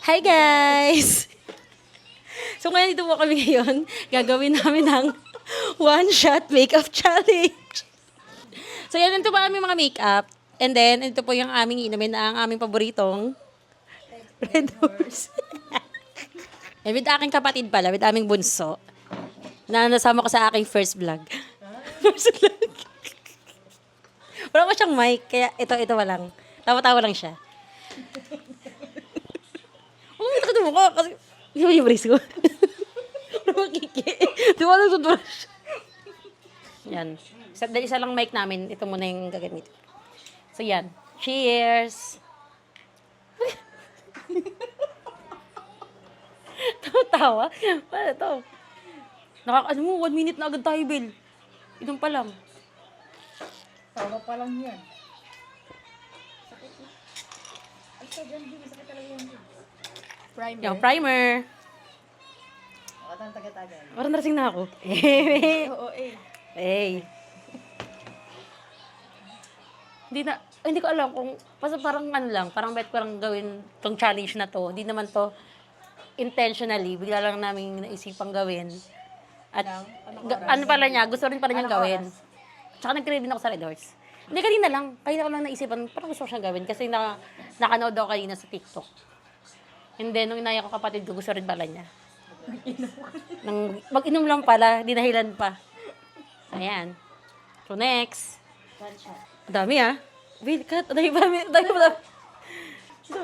Hi guys! So ngayon dito po kami ngayon, gagawin namin ang one-shot makeup challenge. So yan, ito po aming mga makeup. And then, ito po yung aming inumin na ang aming paboritong Red Horse. And with aking kapatid pala, with aming bunso, na nasama ko sa aking first vlog. First vlog. Wala pa siyang mic, kaya ito walang. Tawa-tawa lang siya. Umita ka mo ko, kasi yung brace ko. Makiki. Di ba nagtuturo siya? Yan. Isa lang mic namin. Ito muna yung gagamit. So yan. Cheers! Tawa-tawa? Paano ito? Ano mo, 1 minute na agad tayo, Bill. Idong pa lang. Tawa pa lang yan. Ay, sa dyan, Jimmy. Sakit talaga yan, Jimmy. Primer. Yung primer. Makatang taga-tagal. Parang narasing na ako. Oo, eh. Hey. Hindi ko alam kung, parang ano lang, parang bet ko lang gawin tong challenge na to. Hindi naman to intentionally, bigla lang namin naisipang gawin. At ano pala niya, gusto rin pala niyang gawin. Tsaka nag-create din ako sa Red Horse. Hindi, kanina ko lang naisipan, parang gusto ko siyang gawin kasi nakanood ako kanina sa TikTok. And then, nung inaya ko kapatid ko, gusto rin pala niya. Mag-inom lang pala, di nahilan pa. Ayan. So, next. Ang dami Bill, cut. Ang dami pa. Ito na. Ito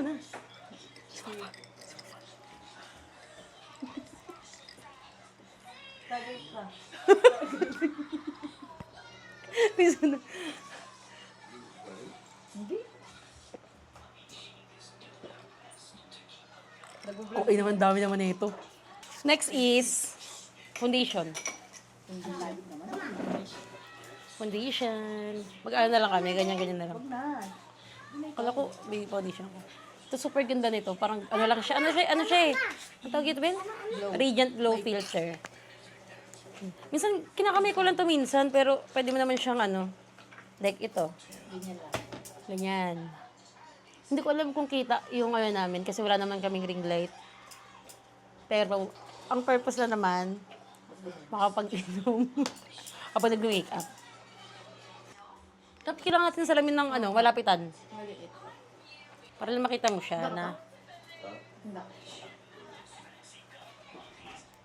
na. Okay naman, dami naman na ito. Next is foundation. Foundation. Mag-ano na lang kami, ganyan-ganyan na lang. Kala ko, baby foundation ko. Ito super ganda nito. Parang ano lang siya. Ano siya eh? Ang tawag ito, Ben? Radiant Glow Filter. Minsan, kinakamay ko lang to minsan, pero pwede mo naman siyang like ito. Ganyan. Hindi ko alam kung kita yung namin kasi wala naman kaming ring light. Pero, ang purpose na naman, makapag-inom kapag nag-makeup. Tapos kailangan natin sa salamin ng malapitan. Para lang makita mo siya na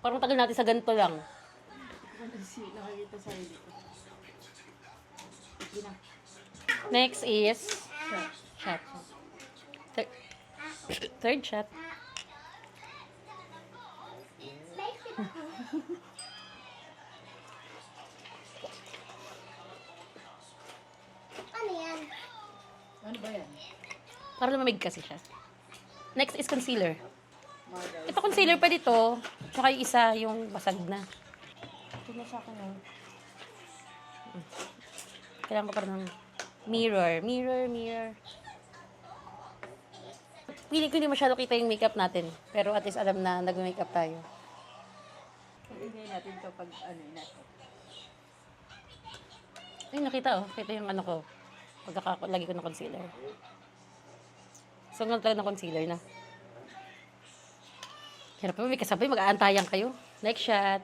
parang tagal natin sa ganito lang. Next is shot. Third shot. Ano ba yan? Para lumamig kasi siya. Next is concealer. Ito concealer pa dito. Tsaka yung isa, yung basag na. Ito na sa akin Kailangan ko pa ng mirror. Feeling ko hindi masyado kita yung makeup natin. Pero at least alam na nag-makeup tayo. Pag-ingay natin ito pag natin. Ay, nakita Kita yung ko. Lagi ko ng concealer. So, nga talaga ng concealer na. Hirap pa, may kasabay, mag-aantayan kayo. Next shot.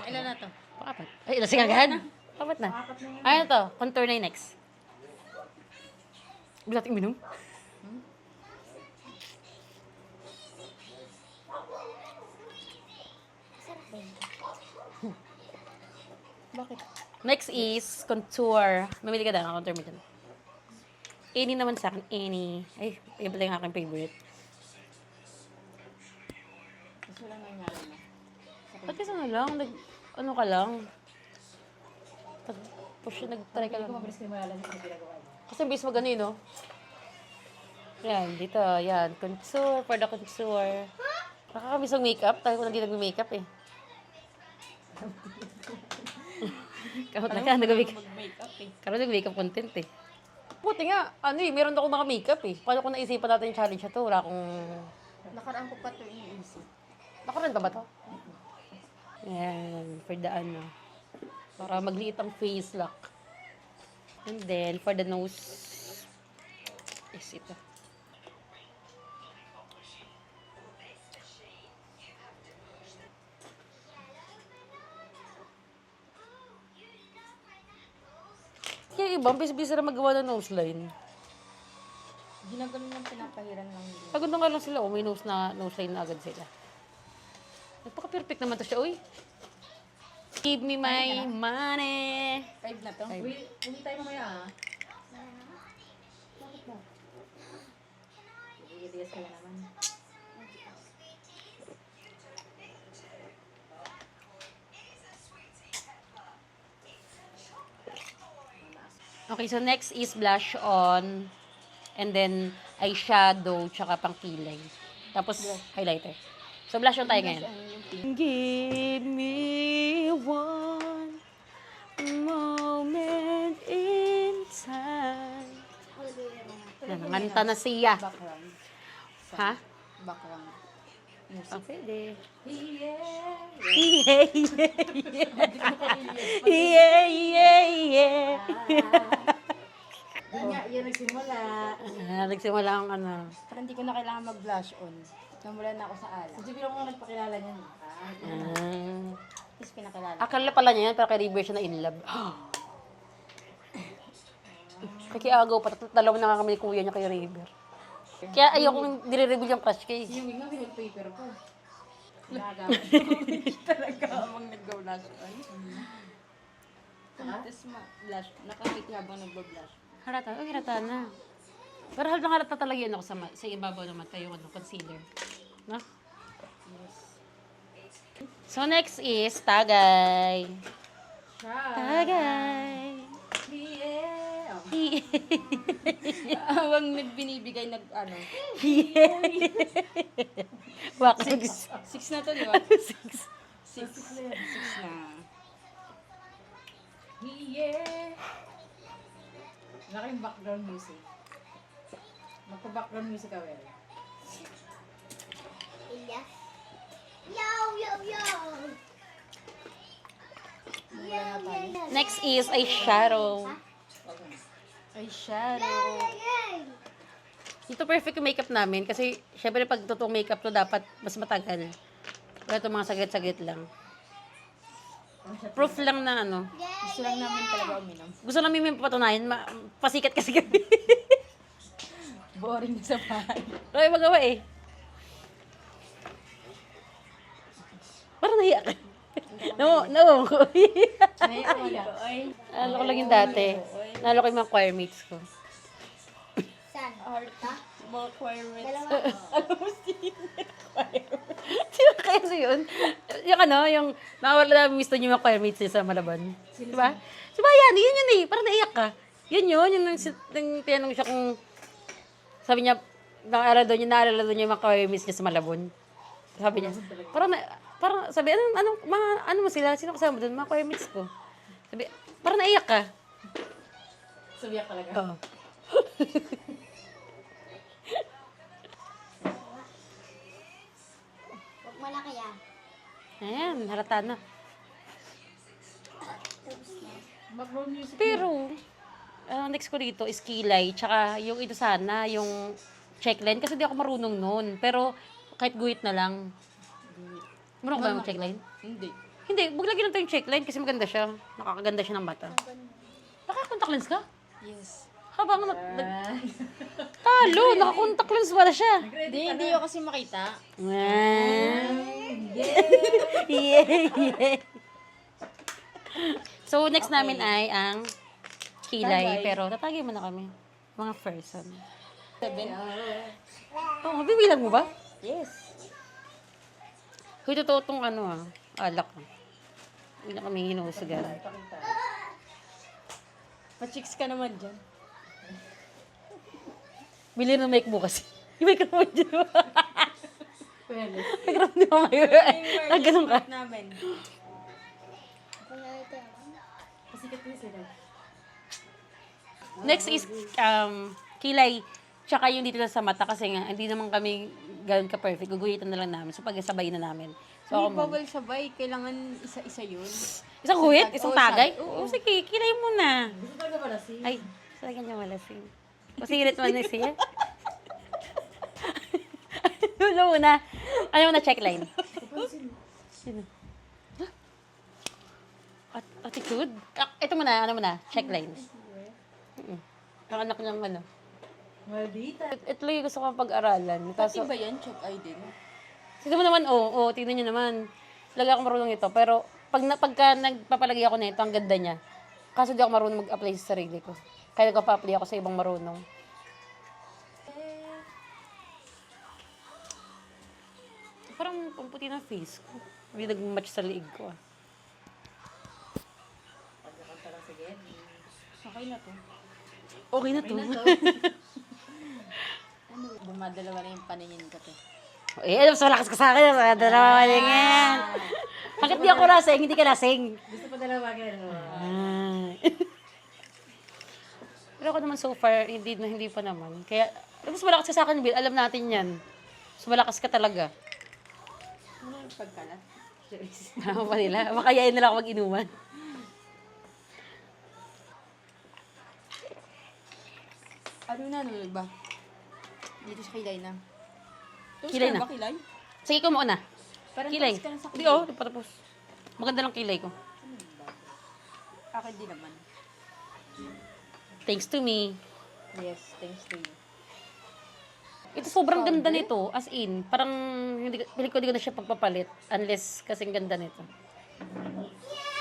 Ilan na to? Pang-apat. Ay, lasing agad. Apat na. Ano to? Contour na yung next. Bilat yung minum. Bakit? Next is contour. Mamili ka ng contour mo dyan. Any naman sa akin. Any. Ay, iba lang yung aking favorite. Gusto lang nangyari na. Ba't kasi lang? Ano ka lang? Nag-try ka lang. Hindi ko mabilis kayo malalang sa ginagawa niya. Kasi bis mo ganun, no? Yan, dito. Yan. Contour. For the contour. Nakakamiss ang makeup. Tayo ko nang di nag-makeup eh. Kamot na ka, nag-makeup. Mag-makeup eh. Karoon nag-makeup content eh. Buti nga, meron ako mga makeup eh. Paano kung naisipan natin yung challenge na to? Wala akong... Nakaraan ko pa ito iniisip. Nakaroon ka ba to? Yan, for the Para magliit ang face lock. And then, for the nose, is ito. Kaya iba, bis-bis na magawa ng nose line. Ginaganon lang pinapahiran lang nila. Pagod na nga lang sila, may nose line na agad sila. Nagpaka-perfect naman to siya, uy. Give me my money. 5 na to? Five. Uy, hindi tayo mamaya Bakit ba? Diyas ka na naman. Okay, so next is blush on. And then, eyeshadow, tsaka pang kilay. Tapos, highlighter. So, blush on tayo ngayon. Give me one moment in time. Nanganta na siya. Background. Ha? Background. Oh, pwede. Yeah. Yeah, yeah, yeah, yeah. Yun nga, yun nagsimula. Nagsimula ang ano. Parang hindi ko na kailangan mag-blush on. Namula na ako sa ala. Hindi ko lang nagpakilala niyan. Tapos pinakilala. Akala pala niya yan, pero kay River siya na in love. Kakiagaw pa, dalawa na nga kami ni kuya niya kay River. Kaya ayokong nire-reveal yung crush kay. Yung nga, pinag-paper ko. Talaga amang nag-blush on. Tapos blush, nakakita habang nag-blush. Harata, harata na. Pero halata talaga yan ako sa ibabaw ng mata, yung concealer. No? So next is tagay. Tagay. Yeah. Yeah. Habang nagbinibigay, Bakit? 6 na to, di ba? 6 na. Yeah. Wala kayong background music. Magpa-background music ka, well. Yo, yo, yo. Next is eyeshadow. Eyeshadow. Ito perfect yung makeup namin kasi syempre pag totoong makeup to dapat mas matagal. Wala itong mga saglit-saglit lang. Proof lang na ano. Gusto lang namin talaga uminom. Gusto namin may papatunayan, pasikat kasi kami. Boring sa bahay. Ay, magawa eh. Parang nahiya ka. No. Naiyak ko, ay. Nalo ko lang yung dati. Nalo ko yung mga choir mates ko. Saan? Mga choir mates. Dalawa. Sino kaya so yun? Yung ano, yung nakawala na miss niyo yung mga choir mates niya sa Malaban. Diba? Si Bayan, yun eh. Parang naiyak ka. Yun yung tinanong siya kung sabi niya, naalala doon niya yung mga choir mates niya sa Malabon. Sabi niya, parang sabi, ano mo sila? Sino kasama mo doon? Mga choir mates ko. Sabi, parang naiyak ka. Sabiyak talaga. Oo. Huwag malaki yan. Ayan, halata na. Background music. Pero, next ko dito is kilay. Tsaka yung ito sana, yung checkline. Kasi di ako marunong nun. Pero, kahit guhit na lang. Marunong ba yung checkline? Hindi. Hindi, maglagay lang tayo yung checkline kasi maganda siya. Nakakaganda siya ng mata. Naka-contact lens ka? Yes. Habang talo, naka-contact lens pala siya. Hindi ko kasi makita. Yeah. So, next namin ay ang kilay. Tagay. Pero, tatagay mo na kami. Mga person. 7. Oh, bibilang mo ba? Yes. Kung totoo itong alak. Hindi na kami hinusugan. Pa-chicks ka naman dyan. Bili ng mic mo kasi. Yung microphone dyan mo. Pwede. Microphone di mo may... Ganun ka. Namin. Kung ito. Pasikat na sila. Next is kilay. Tsaka yung dito na sa mata kasi nga, hindi naman kami gano'n ka-perfect. Guguhitan na lang namin. So, pag-sabay na namin. So, ako Hindi muna. bawal sabay. Kailangan isa-isa yun. Isang guhit? Oo, Isang tagay? oo. Oo, sige, kilay mo na. Gusto talaga pala si... Ay, sa ganyan wala sing. Masirit man na siya. Ano muna? Ano muna checkline? Sino? Attitude? Ito muna, ano muna? Checkline. Ang anak niyang ano. Maldita. Ito lang yung gusto kong pag-aralan. Pati Kaso, ba yan? Check ID mo. sige mo naman, tingnan niyo naman. Talaga ako marunong ito. Pero, pagka nagpapalagay ako na ito, ang ganda niya. Kaso di ako marunong mag-apply sa sarili ko. Kaya nagpa-apply ako sa ibang marunong. Parang pamputi ng face ko. Hindi nag-match sa liig ko. Okay na to. Okay na to. Ano, bumadalawa na yung paningin ko to. Mas malakas ka sa akin. Dalawa yan. Bakit di ako lasing? Hindi ka lasing. Gusto pa dalawa gano'n. Pero ako naman so far, hindi pa naman. Kaya, mas malakas ka sa akin, Bill. Alam natin yan. Mas malakas ka talaga. Ano yung pagkalat? Tama pa nila. Makayain nila ako mag-inuman. Ano na, ano ba? Dito sa kilay na. Kilay na. Ba kilay? Sige, ko muna. Parang Kilay. tapos ka na sa Hindi, kilay. di pa tapos. Maganda lang kilay ko. Akin din naman. Thanks to me. Yes, thanks to you. Ito sobrang ganda nito. As in, parang hindi ko na siya pagpapalit. Unless kasing ganda nito.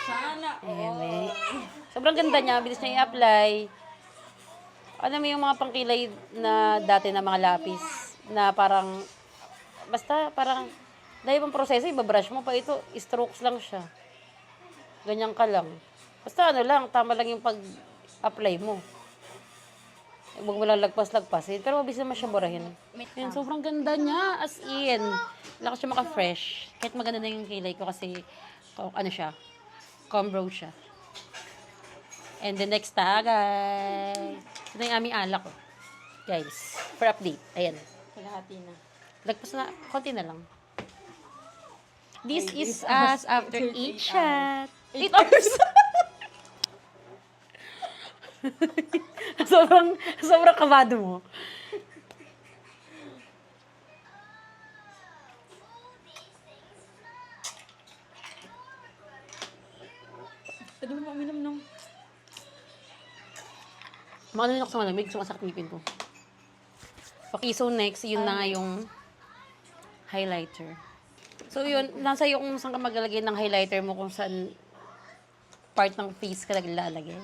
Sana, Ayan, eh. Sobrang ganda niya. Bilis niya i-apply. Alam mo yung mga pangkilay na dati na mga lapis na parang basta parang dahil pang proseso, ibabrush mo pa ito, strokes lang siya. Ganyan ka lang. Basta ano lang, tama lang yung pag-apply mo. Huwag mo lang lagpas-lagpas. Pero mabilis naman siya burahin. Yan, sobrang ganda niya. As in, lakas siya maka-fresh. Kahit maganda na yung kilay ko kasi, ano siya, comb brow siya. And the next guys. Ito na yung aming alak ko. Guys, for update. Ayan. kalahati na. Lagpas na, konti na lang. This is us after 8 shot. 8 hours. sobrang kabado mo. Pwede mo uminom nung... Makano ako sa malamig, sumasakit ngipin ko. Okay, so next, yun na nga yung highlighter. So yun, nasa iyo kung saan ka maglalagay ng highlighter mo, kung saan part ng face ka naglalagay.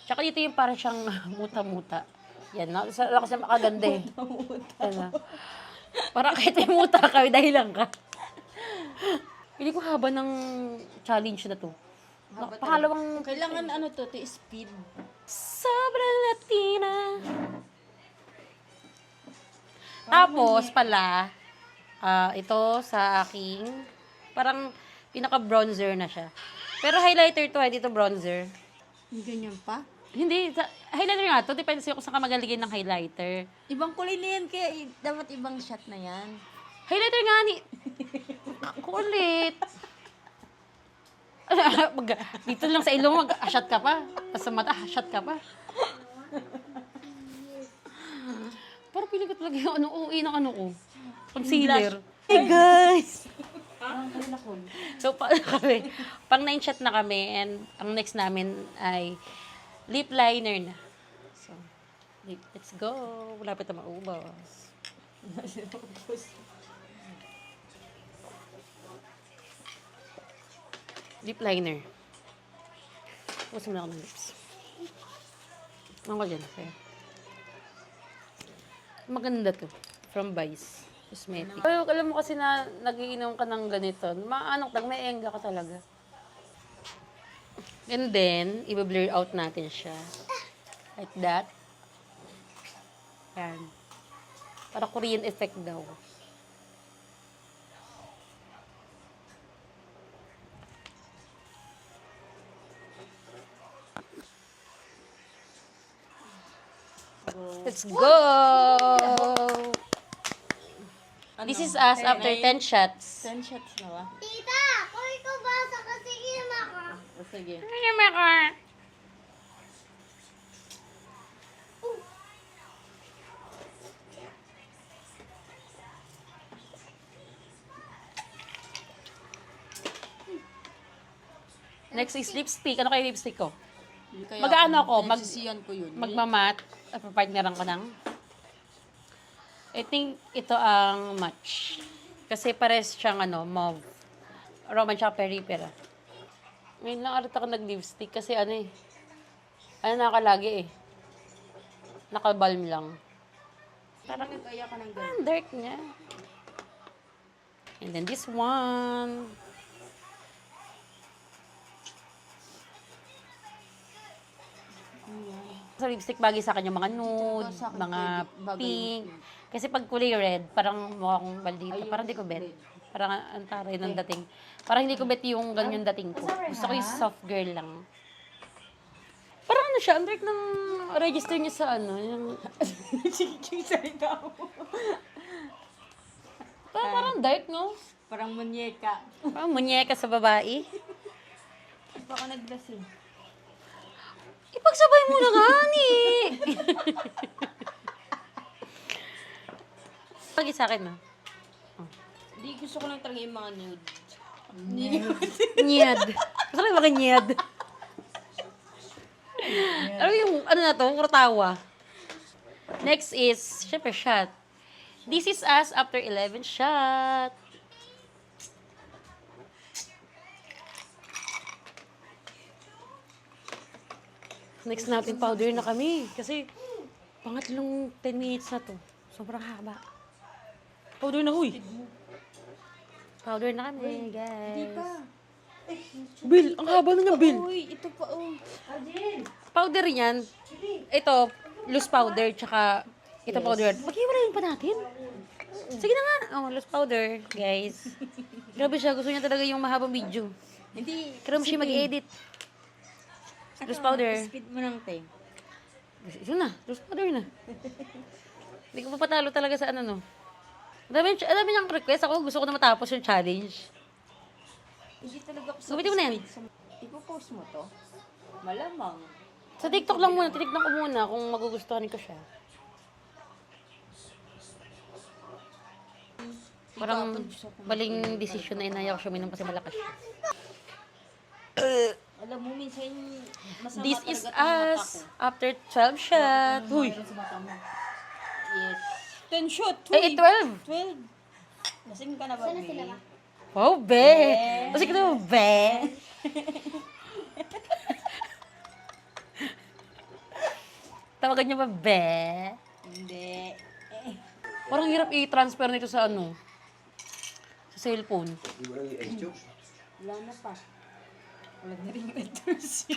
Tsaka dito yung parang siyang muta-muta. Yan, kasi makaganda eh. Muta-muta. Parang kahit may muta ka, dahil lang ka. Hindi ko haba ng challenge na to. Pangalawang... Kailangan ano to speed. Sobrang Latina. Tapos pala, ito sa aking, parang pinaka-bronzer na siya. Pero highlighter to, hindi to bronzer. Ganyan pa? Hindi, highlighter nga to. Depende sa'yo kung saan ka magaligay ng highlighter. Ibang kulay na yan, kaya dapat ibang shot na yan. Highlighter nga ni... Kulit. Dito lang sa ilong, mag-shot ka pa. Tapos sa mata, shot ka pa. Parang piling ko talaga yung uwi ng ano ko. Concealer. Hey guys! So, pang 9 shot na kami and ang next namin ay lip liner na. So, let's go. Malapit na maubos. Lip liner. Puso mo na ako ng lips. Ano ko dyan? Kaya. Maganda to. From Vice. Cosmetic. Pero alam mo kasi na nagiinom ka ng ganito, maano ka, may enga ka talaga. And then, i-blur out natin siya. Like that. Yan. Para Korean effect daw. Let's go! This is us after 10 shots. 10 shots na ba? Tita, kung ikaw basa kasi kinama ka. O sige. Next is lipstick. Ano kayo lipstick ko? Kaya Mag-ano ako? Nagsisiyan ko yun. Magmamat. Partneran ko ng. I think ito ang match. Kasi pares siyang mauve. Roman tsaka peripera. Ngayon lang arat ako nag-lipstick kasi nakalagi eh. Nakabalm lang. Parang nag-aya ka ng ganun. Ang dark niya. And then this one. Sa lipstick, bagay sa akin yung mga nude, Sa akin, mga bagay pink. yung Kasi pag kulay red, parang mukha akong maldita. Ay, Parang hindi ko bet. red. Parang ang taray ng dating. Parang hindi ko bet yung ganyan dating ko. Gusto ko yung soft girl lang. Parang siya, ang dark ng register niya sa yung... Yung salita mo. Parang dark, no? Parang munyeka. Parang munyeka sa babae. Baka naglasing. Ipagsabay mo na nga, ni. Pagi sa akin, no? Hindi, gusto ko lang talaga yung mga nude. Nyad. Gusto ko yung mga nyad. Ano yung, na to? Kurtawa. Next is, syempre, shot. This is us after 11 shot. Next natin, powder na kami. Kasi, pangatlong 10 minutes na to. Sobrang haba. Powder na, huy. Powder na kami, guys. Hindi pa. Bill, ang haba na niya, Bill. Uy, ito pa, oh. Powder yan. Ito, loose powder, tsaka ito powder. Maghiwalayin pa natin. Sige na nga. Oh, loose powder, guys. Grabe siya, gusto niya talaga yung mahabang video. Hindi. Grabe siya mag-edit. Loose powder. Speed mo ng time. Ito na, loose powder na. Hindi ko papatalo talaga sa no. Ang dami niyang request. Ako gusto ko na matapos yung challenge. Hindi talaga ako Gamitin mo na yan. Ipo-post mo to? Malamang. Sa TikTok lang muna, titignan ko muna kung magugustuhan ko siya. Parang maling desisyon na inaya ko siya uminom kasi malakas siya. Alam mo, minsan masama This is talaga ang mata us ko. after 12 shot. Huy! Yes. 10 shot. Eh, 12. 12. Lasing ka na ba, May? Wow, be! Kasi ka naman, be! Tawagan niyo ba, be? Hindi. Parang hirap i-transfer nito sa sa cellphone. Wala na pa. Wala na rin yung entrance.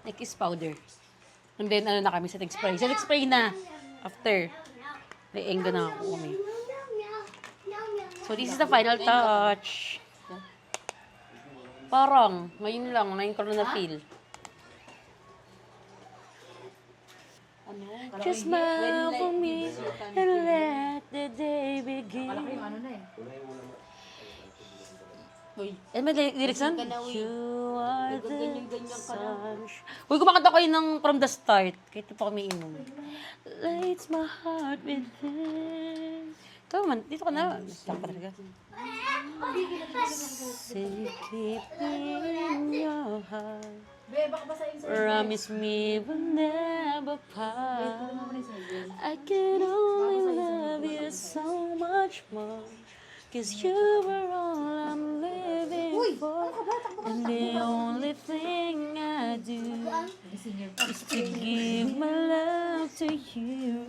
Next is powder. And then, na kami, setting spray. Setting spray na. After. May engga na ako kami. So, this is the final touch. Parang, ngayon lang, ngayon ko na feel. Ano? Just smile for me and let the day begin. Uy. Eh, may lyrics nun? Ka na, uy. You are the Ganyan-ganyan ka na. sunshine. Uy, kumakanta ko yun ng from the start. Kahit di pa kami inom. Lights my heart within. Ito man, dito ka na. Lang pa talaga. Say, keep me in your heart. Promise me we'll never part. I can only love you so much more. 'Cause you were all I'm living for. And the only thing I do is to give my love to you.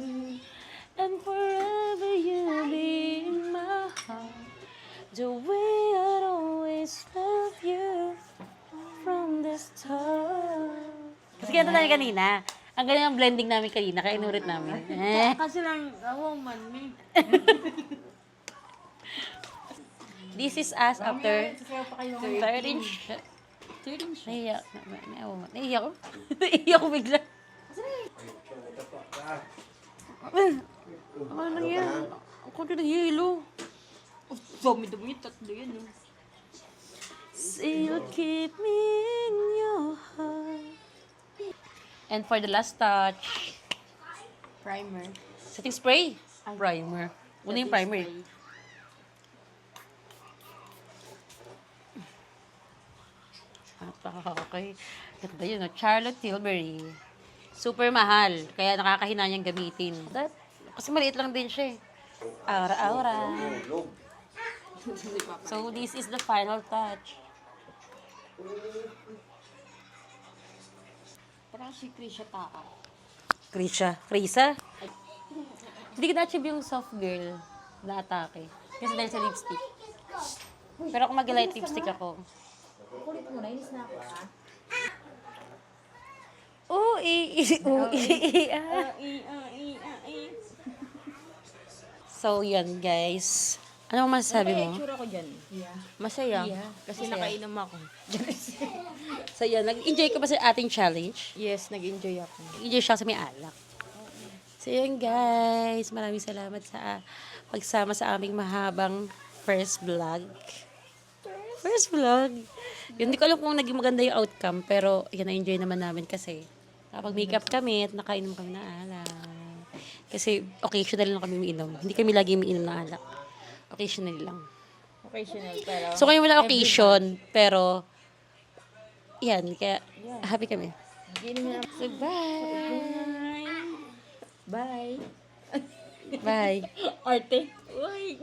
And forever you'll be in my heart. The way I'd always love you from the start. Kasi kaya tayo kanina. Ang galing ang blending namin kanina, kaya inurit namin. Kasi lang, man, May. This is us after 13 shot. 13 shot. Naiiyak. Naiiyak ko. Naiiyak ko bigla. Ano lang yan? Ang konti ng yelo. Dami-dami yung tatlo yun, no? Say you'll keep me in your heart. And for the last touch, Primer. setting spray. Primer. Una yung primer. Okay. Ganda yun, no? Charlotte Tilbury. Super mahal. Kaya nakakahina niyang gamitin. Kasi maliit lang din siya eh. Aura-aura. So, this is the final touch. Parang si Krisha Taa. Krisa? Hindi ko na-achieve yung soft girl na atake. Kasi dahil sa lipstick. Pero kung mag-light lipstick ako. Kulit mo na, inis na ako, ha? So, yan guys. Ano ang masasabi mo? Itsura ko dyan. Masaya. Kasi Masaya. nakainom ako. So, yan. Nag-enjoy ka ba sa ating challenge? Yes, nag-enjoy ako. Nag-enjoy siya kasi may alak. So, yun guys. Maraming salamat sa pagsama sa aming mahabang first vlog. First vlog. Yun, hindi ko alam kung naging maganda yung outcome, pero yan, na-enjoy naman namin kasi kapag makeup kami at nakainom kami ng alak. Kasi occasional lang kami umiinom. Hindi kami lagi umiinom ng alak. Occasional lang. Occasional, pero... So, kayo wala occasion, pero yan, kaya happy kami. So, bye! Bye! Bye! Arte! Uy!